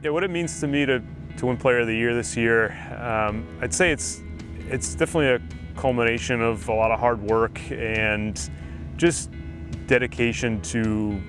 Yeah, what it means to me to win Player of the Year this year, I'd say it's definitely a culmination of a lot of hard work and just dedication to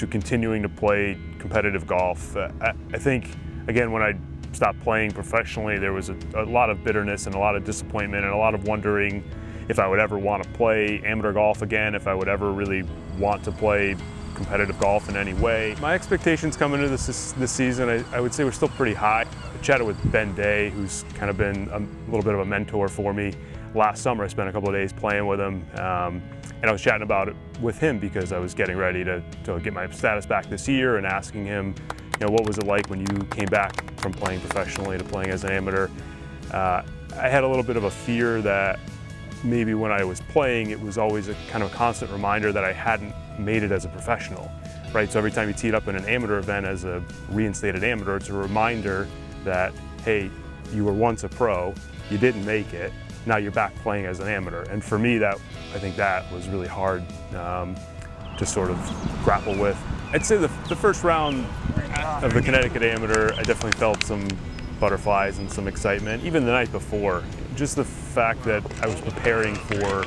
continuing to play competitive golf. I think, again, when I stopped playing professionally, there was a lot of bitterness and a lot of disappointment and a lot of wondering if I would ever want to play amateur golf again, if I would ever really want to play competitive golf in any way. My expectations coming into this season, I would say, were still pretty high. I chatted with Ben Day, who's kind of been a little bit of a mentor for me. Last summer, I spent a couple of days playing with him, and I was chatting about it with him because I was getting ready to get my status back this year and asking him, what was it like when you came back from playing professionally to playing as an amateur? I had a little bit of a fear that maybe when I was playing, it was always a kind of a constant reminder that I hadn't made it as a professional, right? So every time you teed up in an amateur event as a reinstated amateur, it's a reminder that, hey, you were once a pro, you didn't make it, now you're back playing as an amateur. And for me, I think that was really hard to sort of grapple with. I'd say the first round of the Connecticut Amateur, I definitely felt some butterflies and some excitement, even the night before. Just the fact that I was preparing for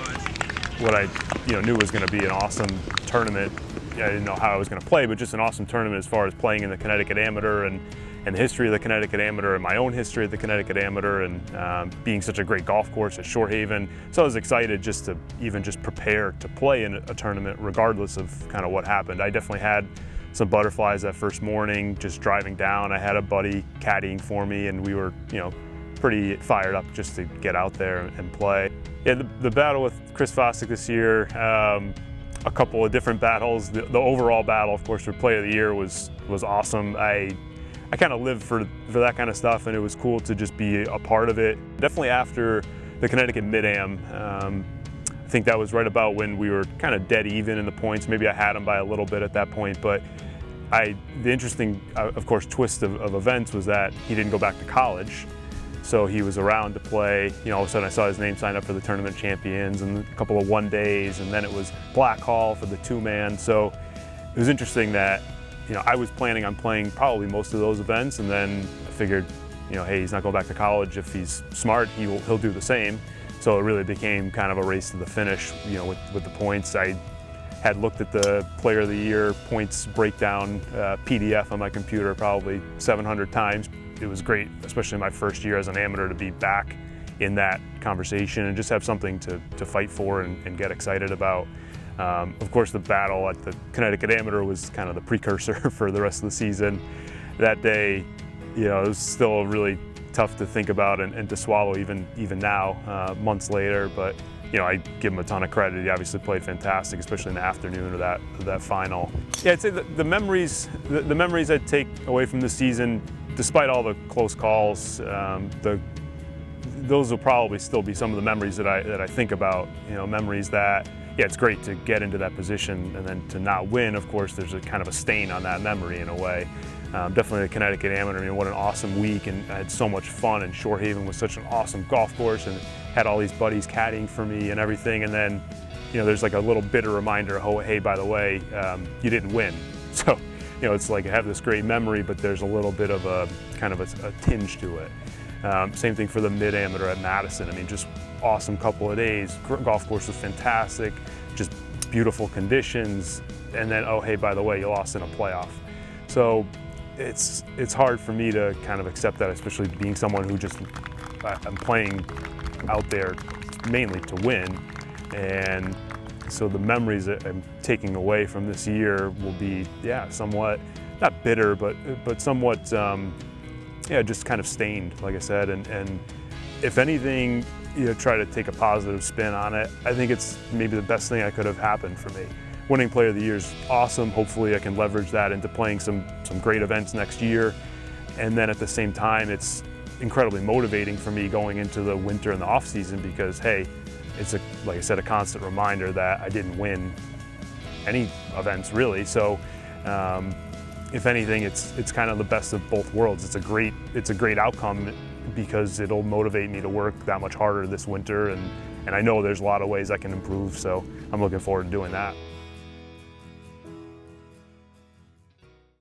what I knew was going to be an awesome tournament. I didn't know how I was going to play, but just an awesome tournament as far as playing in the Connecticut Amateur and the history of the Connecticut Amateur and my own history of the Connecticut Amateur and being such a great golf course at Short Haven. So I was excited just to even just prepare to play in a tournament regardless of kind of what happened. I definitely had some butterflies that first morning just driving down. I had a buddy caddying for me and we were pretty fired up just to get out there and play. Yeah, the battle with Chris Fossick this year, a couple of different battles. The overall battle, of course, for Player of the Year was awesome. I kind of lived for that kind of stuff, and it was cool to just be a part of it. Definitely after the Connecticut Mid-Am, I think that was right about when we were kind of dead even in the points. Maybe I had him by a little bit at that point, but the interesting, of course, twist of events was that he didn't go back to college. So he was around to play. All of a sudden I saw his name signed up for the tournament champions and a couple of one days, and then it was Black Hall for the two-man. So it was interesting that I was planning on playing probably most of those events, and then I figured, hey, he's not going back to college. If he's smart, he'll do the same. So it really became kind of a race to the finish, with the points. I had looked at the Player of the Year points breakdown PDF on my computer probably 700 times. It was great, especially my first year as an amateur, to be back in that conversation and just have something to fight for and get excited about. Of course, the battle at the Connecticut Amateur was kind of the precursor for the rest of the season. That day, it was still really tough to think about and to swallow even now, months later. But I give him a ton of credit. He obviously played fantastic, especially in the afternoon of that final. Yeah, I'd say the memories I take away from this season, despite all the close calls, those will probably still be some of the memories that I think about. Memories that, yeah, it's great to get into that position, and then to not win, of course, there's a kind of a stain on that memory in a way. Definitely the Connecticut Amateur, what an awesome week, and I had so much fun, and Short Haven was such an awesome golf course, and had all these buddies caddying for me and everything, and then, there's like a little bitter reminder, oh, hey, by the way, you didn't win. So, it's like I have this great memory, but there's a little bit of a kind of a tinge to it. Same thing for the Mid-Amateur at Madison. Just awesome couple of days. Golf course was fantastic, just beautiful conditions, and then, oh, hey, by the way, you lost in a playoff. So it's hard for me to kind of accept that, especially being someone who I'm playing out there mainly to win. And so the memories that I'm taking away from this year will be, somewhat, not bitter, but somewhat, just kind of stained, like I said. And if anything, try to take a positive spin on it. I think it's maybe the best thing that could have happened for me. Winning Player of the Year is awesome. Hopefully I can leverage that into playing some great events next year. And then at the same time, it's incredibly motivating for me going into the winter and the off season because, hey, it's like I said, a constant reminder that I didn't win any events really. So if anything, it's kind of the best of both worlds. It's a great outcome because it'll motivate me to work that much harder this winter, and I know there's a lot of ways I can improve, so I'm looking forward to doing that.